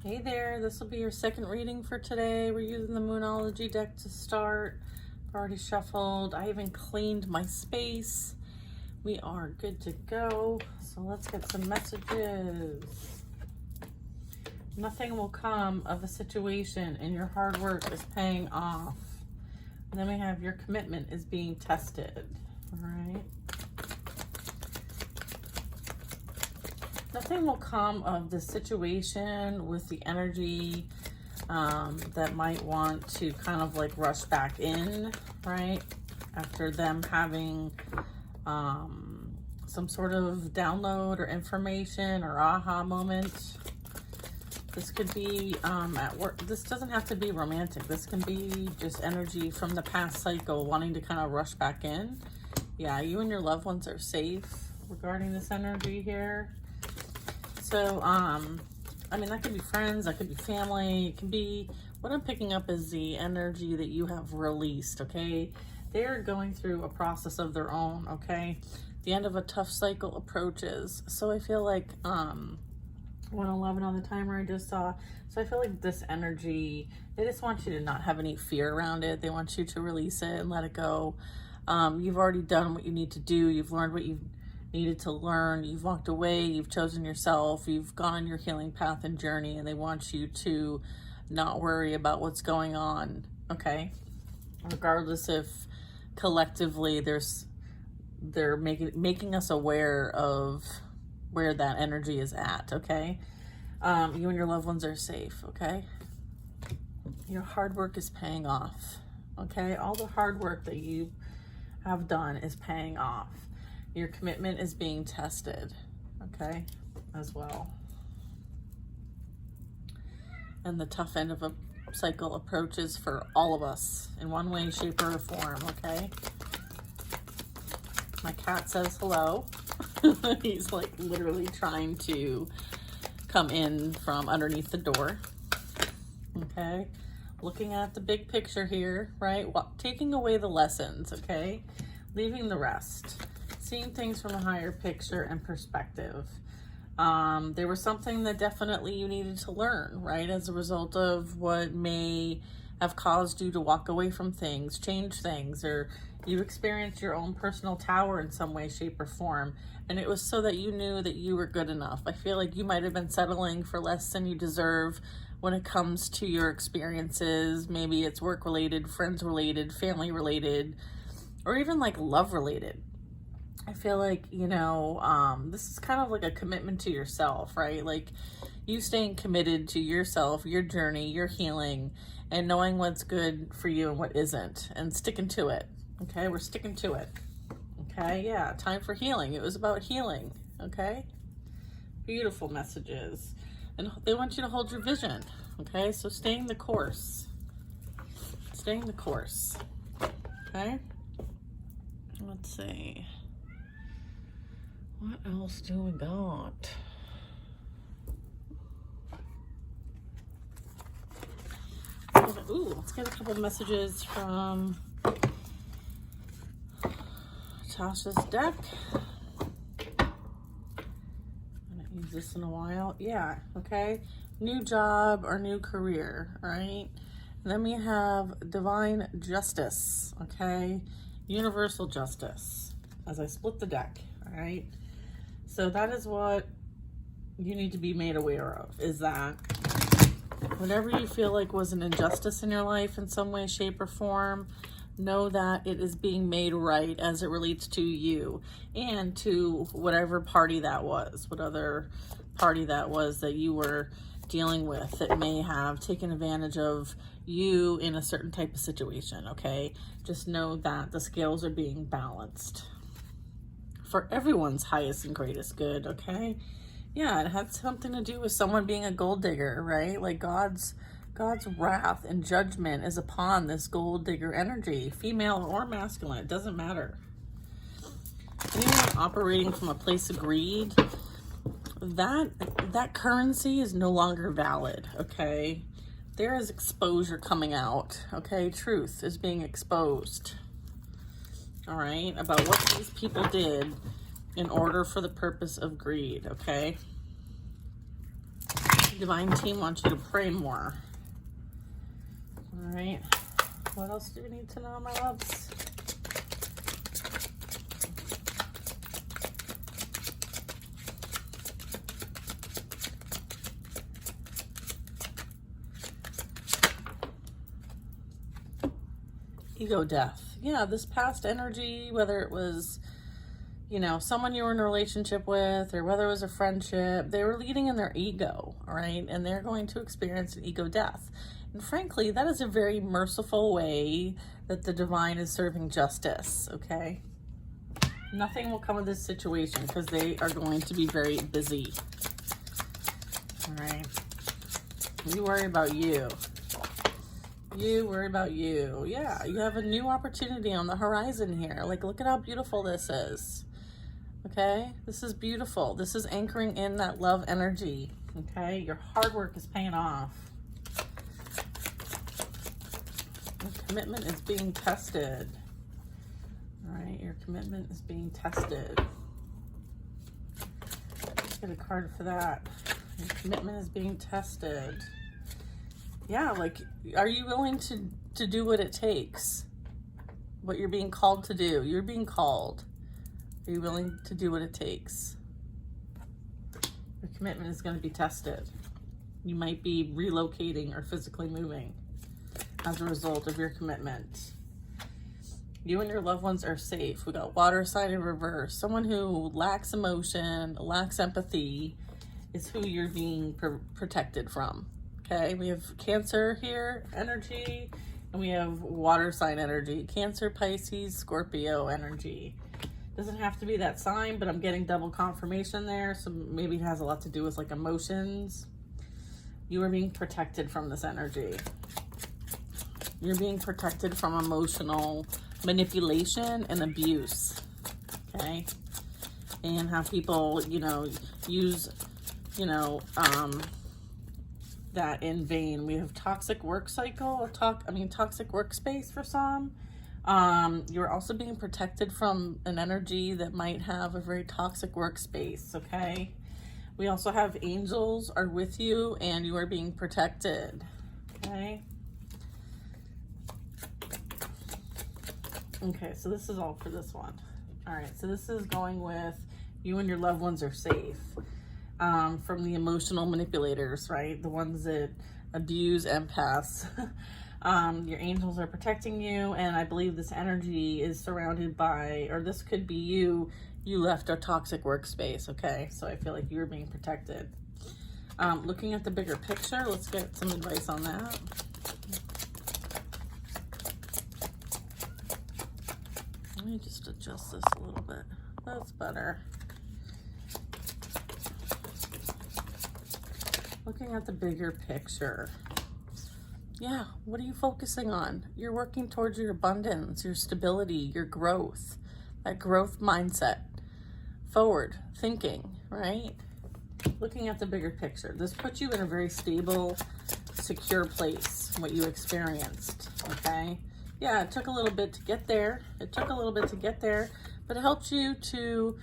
Hey there, this will be your second reading for today. We're using the Moonology deck to start. I've already shuffled. I even cleaned my space. We are good to go. So let's get some messages. Nothing will come of a situation and your hard work is paying off. And then we have your commitment is being tested. All right. Nothing will come of the situation with the energy that might want to kind of like rush back in, right? After them having some sort of download or information or aha moment. This could be at work. This doesn't have to be romantic. This can be just energy from the past cycle wanting to kind of rush back in. Yeah, you and your loved ones are safe regarding this energy here. So, I mean, that could be friends, that could be family, it can be, what I'm picking up is the energy that you have released, okay? They're going through a process of their own, okay? The end of a tough cycle approaches. So I feel like, 111 on the timer I just saw. So I feel like this energy, they just want you to not have any fear around it. They want you to release it and let it go. You've already done what you need to do. You've learned what you've needed to learn. You've walked away, you've chosen yourself, you've gone on your healing path and journey, and they want you to not worry about what's going on, okay? Regardless if collectively they're making us aware of where that energy is at, okay? You and your loved ones are safe, okay? Your hard work is paying off, okay? All the hard work that you have done is paying off. Your commitment is being tested, okay, as well. And the tough end of a cycle approaches for all of us in one way, shape, or form, okay? My cat says hello. He's like literally trying to come in from underneath the door, okay? Looking at the big picture here, right? Well, taking away the lessons, okay? Leaving the rest. Seeing things from a higher picture and perspective. There was something that definitely you needed to learn, right? As a result of what may have caused you to walk away from things, change things, or you experienced your own personal tower in some way, shape, or form. And it was so that you knew that you were good enough. I feel like you might have been settling for less than you deserve when it comes to your experiences. Maybe it's work-related, friends-related, family-related, or even like love-related. I feel like, you know, this is kind of like a commitment to yourself, right? Like you staying committed to yourself, your journey, your healing, and knowing what's good for you and what isn't, and sticking to it. Okay, we're sticking to it. Okay, yeah, time for healing. It was about healing. Okay, beautiful messages. And they want you to hold your vision. Okay, so staying the course. Staying the course. Okay, let's see. What else do we got? Ooh, let's get a couple messages from Tasha's deck. I haven't used this in a while. Yeah, okay. New job or new career, all right? And then we have divine justice, okay? Universal justice, as I split the deck, all right? So that is what you need to be made aware of, is that whatever you feel like was an injustice in your life in some way, shape, or form, know that it is being made right as it relates to you and to whatever party that was, what other party that was that you were dealing with that may have taken advantage of you in a certain type of situation, okay? Just know that the scales are being balanced for everyone's highest and greatest good, okay? Yeah, it had something to do with someone being a gold digger, right? Like God's wrath and judgment is upon this gold digger energy, female or masculine, it doesn't matter. Anyone operating from a place of greed, that currency is no longer valid, okay? There is exposure coming out, okay? Truth is being exposed. All right, about what these people did in order for the purpose of greed, okay? Divine team wants you to pray more. All right. What else do we need to know, my loves? Ego death. Yeah, this past energy, whether it was, you know, someone you were in a relationship with, or whether it was a friendship, they were leading in their ego, all right? And they're going to experience an ego death. And frankly, that is a very merciful way that the divine is serving justice, okay? Nothing will come of this situation because they are going to be very busy, all right? You worry about you. You worry about you. Yeah, you have a new opportunity on the horizon here. Like, look at how beautiful this is. Okay? This is beautiful. This is anchoring in that love energy. Okay? Your hard work is paying off. Your commitment is being tested. All right? Your commitment is being tested. Let's get a card for that. Your commitment is being tested. Yeah, like, are you willing to do what it takes? What you're being called to do? You're being called. Are you willing to do what it takes? Your commitment is going to be tested. You might be relocating or physically moving as a result of your commitment. You and your loved ones are safe. We got water sign in reverse. Someone who lacks emotion, lacks empathy is who you're being protected from. Okay, we have Cancer here, energy, and we have water sign energy. Cancer, Pisces, Scorpio energy. Doesn't have to be that sign, but I'm getting double confirmation there, so maybe it has a lot to do with like emotions. You are being protected from this energy. You're being protected from emotional manipulation and abuse, okay? And how people, you know, use, you know, that in vain. We have toxic work cycle, toxic workspace for some. You're also being protected from an energy that might have a very toxic workspace, okay? We also have angels are with you and you are being protected, okay? Okay, so this is all for this one. All right, so this is going with you and your loved ones are safe. From the emotional manipulators, right? The ones that abuse empaths. Your angels are protecting you, and I believe this energy is surrounded by, or this could be you left a toxic workspace, okay? So I feel like you're being protected. Looking at the bigger picture, let's get some advice on that. Let me just adjust this a little bit. That's better. Looking at the bigger picture. Yeah, what are you focusing on? You're working towards your abundance, your stability, your growth, that growth mindset, forward thinking, right? Looking at the bigger picture. This puts you in a very stable, secure place, what you experienced, okay? Yeah, it took a little bit to get there. It took a little bit to get there, but it helps you to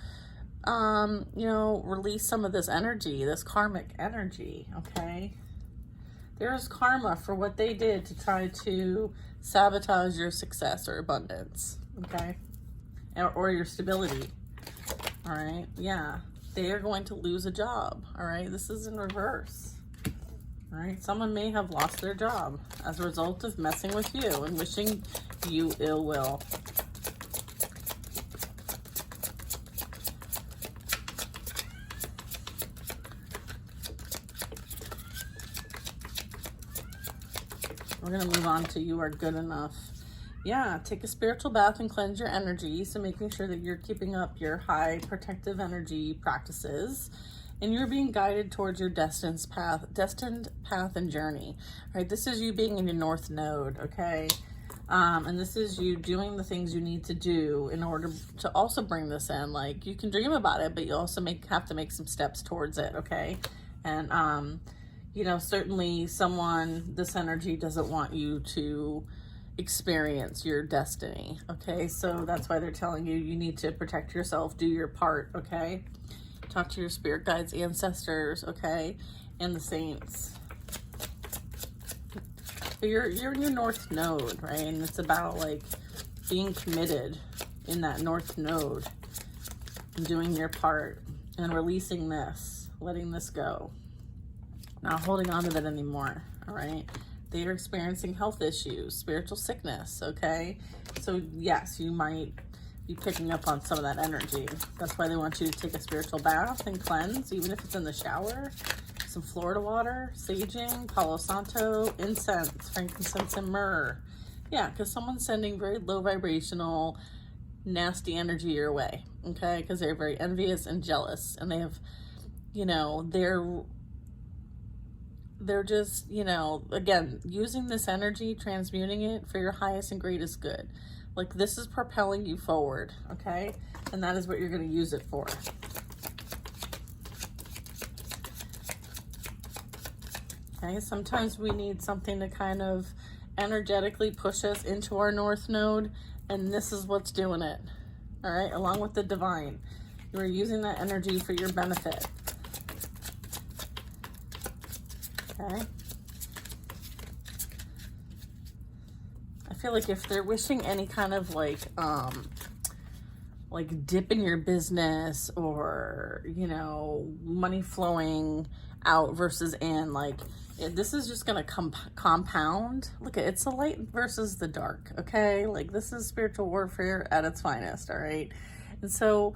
you know, release some of this energy, this karmic energy, okay? There's karma for what they did to try to sabotage your success or abundance, okay? Or your stability, all right? Yeah, they are going to lose a job, all right? This is in reverse, all right? Someone may have lost their job as a result of messing with you and wishing you ill will. We're going to move on to you are good enough. Yeah, take a spiritual bath and cleanse your energy. So making sure that you're keeping up your high protective energy practices and you're being guided towards your destined path and journey. All right, this is you being in your north node, okay? And this is you doing the things you need to do in order to also bring this in. Like, you can dream about it, but you also have to make some steps towards it, okay? And, you know, certainly this energy doesn't want you to experience your destiny, okay? So that's why they're telling you need to protect yourself, do your part, okay? Talk to your spirit guides, ancestors, okay? and the saints. But you're in your north node, right? And it's about like being committed in that north node and doing your part and releasing this, letting this go, not holding on to it anymore. All right. They are experiencing health issues, spiritual sickness. Okay. So yes, you might be picking up on some of that energy. That's why they want you to take a spiritual bath and cleanse, even if it's in the shower. Some Florida water, saging, Palo Santo, incense, frankincense, and myrrh. Yeah, because someone's sending very low vibrational, nasty energy your way, okay? Because they're very envious and jealous, and they have, you know, they're just, you know, again, using this energy, transmuting it for your highest and greatest good. Like, this is propelling you forward, okay? And that is what you're going to use it for. Okay, sometimes we need something to kind of energetically push us into our north node, and this is what's doing it. All right, along with the divine. You're using that energy for your benefit. Okay. I feel like if they're wishing any kind of like dip in your business, or, you know, money flowing out versus in, like, this is just going to compound. Look, it's the light versus the dark. Okay. Like, this is spiritual warfare at its finest. All right. And so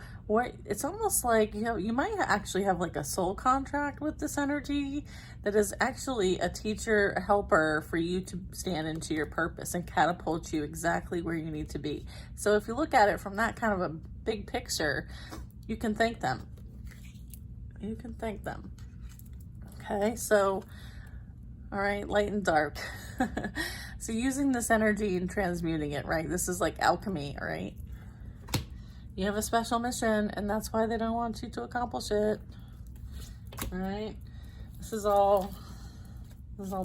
it's almost like, you know, you might actually have like a soul contract with this energy that is actually a teacher, a helper for you to stand into your purpose and catapult you exactly where you need to be. So if you look at it from that kind of a big picture, you can thank them. You can thank them. Okay. So, all right, light and dark. So using this energy and transmuting it, right? This is like alchemy, all right? You have a special mission, and that's why they don't want you to accomplish it. All right? This is all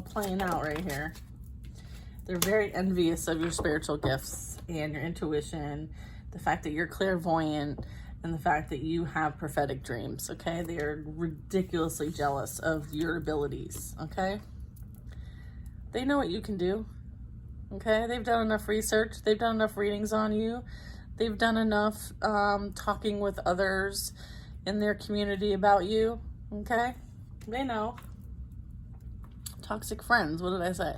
playing out right here. They're very envious of your spiritual gifts and your intuition, the fact that you're clairvoyant, and the fact that you have prophetic dreams, okay? They are ridiculously jealous of your abilities, okay? They know what you can do, okay? They've done enough research. They've done enough readings on you. They've done enough talking with others in their community about you, okay? They know. Toxic friends, what did I say?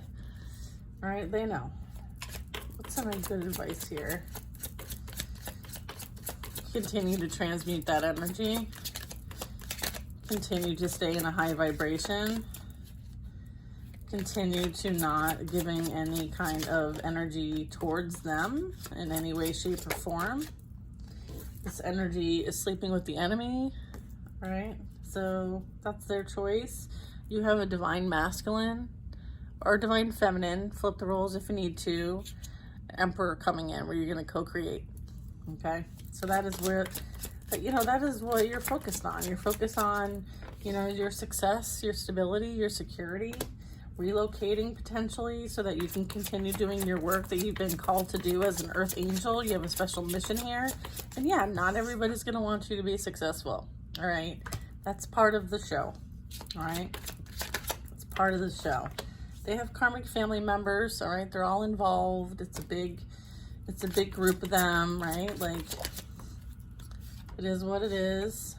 All right, they know. What's some good advice here? Continue to transmute that energy. Continue to stay in a high vibration. Continue to not giving any kind of energy towards them in any way, shape, or form. This energy is sleeping with the enemy, right? So that's their choice. You have a divine masculine or divine feminine. Flip the roles if you need to. Emperor coming in where you're going to co-create. Okay? So that is where, you know, that is what you're focused on. You're focused on, you know, your success, your stability, your security, relocating potentially so that you can continue doing your work that you've been called to do as an earth angel. You have a special mission here. And yeah, not everybody's going to want you to be successful. All right. That's part of the show. All right. It's part of the show. They have karmic family members. All right. They're all involved. It's a big group of them, right? Like, it is what it is.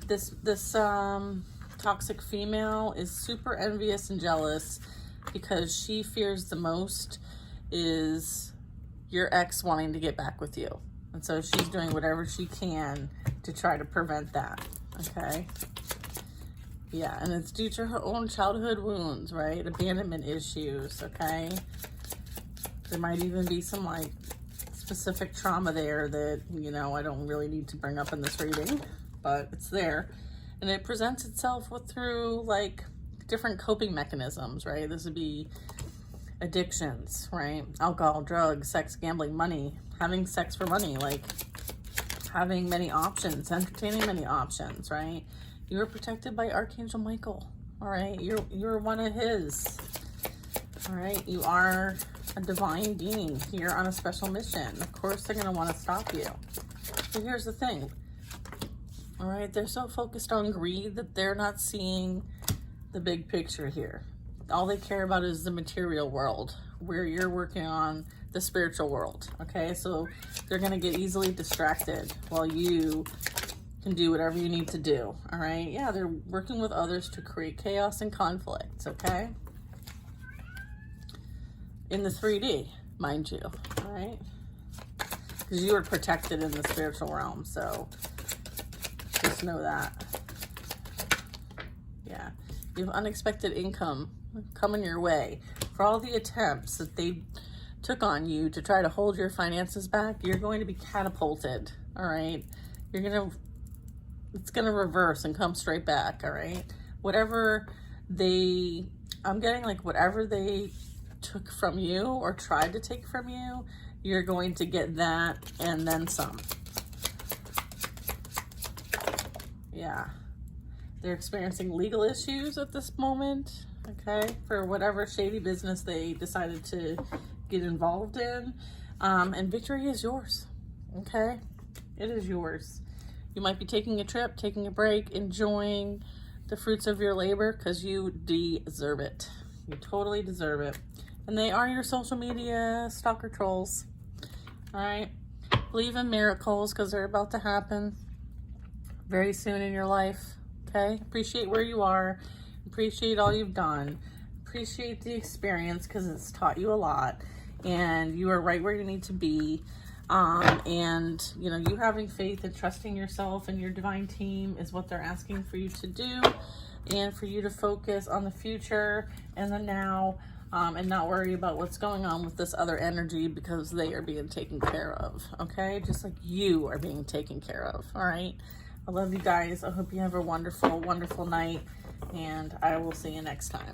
This toxic female is super envious and jealous because she fears the most is your ex wanting to get back with you. And so she's doing whatever she can to try to prevent that, okay? Yeah, and it's due to her own childhood wounds, right? Abandonment issues, okay? There might even be some, like, specific trauma there that, you know, I don't really need to bring up in this reading, but it's there. And it presents itself through, like, different coping mechanisms, right? This would be addictions, right? Alcohol, drugs, sex, gambling, money, having sex for money, like having many options, entertaining many options, right? You are protected by Archangel Michael, all right? You're one of his, all right? You are a divine being here on a special mission. Of course, they're going to want to stop you. But here's the thing. All right, they're so focused on greed that they're not seeing the big picture here. All they care about is the material world, where you're working on the spiritual world, okay? So they're going to get easily distracted while you can do whatever you need to do, all right? Yeah, they're working with others to create chaos and conflict, okay? In the 3D, mind you, all right? Because you are protected in the spiritual realm, so just know that. Yeah, you have unexpected income coming your way. For all the attempts that they took on you to try to hold your finances back, you're going to be catapulted, all right? It's gonna reverse and come straight back, all right? I'm getting like whatever they took from you or tried to take from you, you're going to get that and then some. Yeah. They're experiencing legal issues at this moment, okay, for whatever shady business they decided to get involved in. And victory is yours, okay? It is yours. You might be taking a trip, taking a break, enjoying the fruits of your labor because you deserve it. You totally deserve it. And they are your social media stalker trolls, all right? Believe in miracles because they're about to happen very soon in your life. Okay, appreciate where you are, appreciate all you've done, appreciate the experience because it's taught you a lot, and you are right where you need to be. And you know, you having faith and trusting yourself and your divine team is what they're asking for you to do, and for you to focus on the future and the now, and not worry about what's going on with this other energy because they are being taken care of. Okay, just like you are being taken care of. All right. I love you guys. I hope you have a wonderful, wonderful night, and I will see you next time.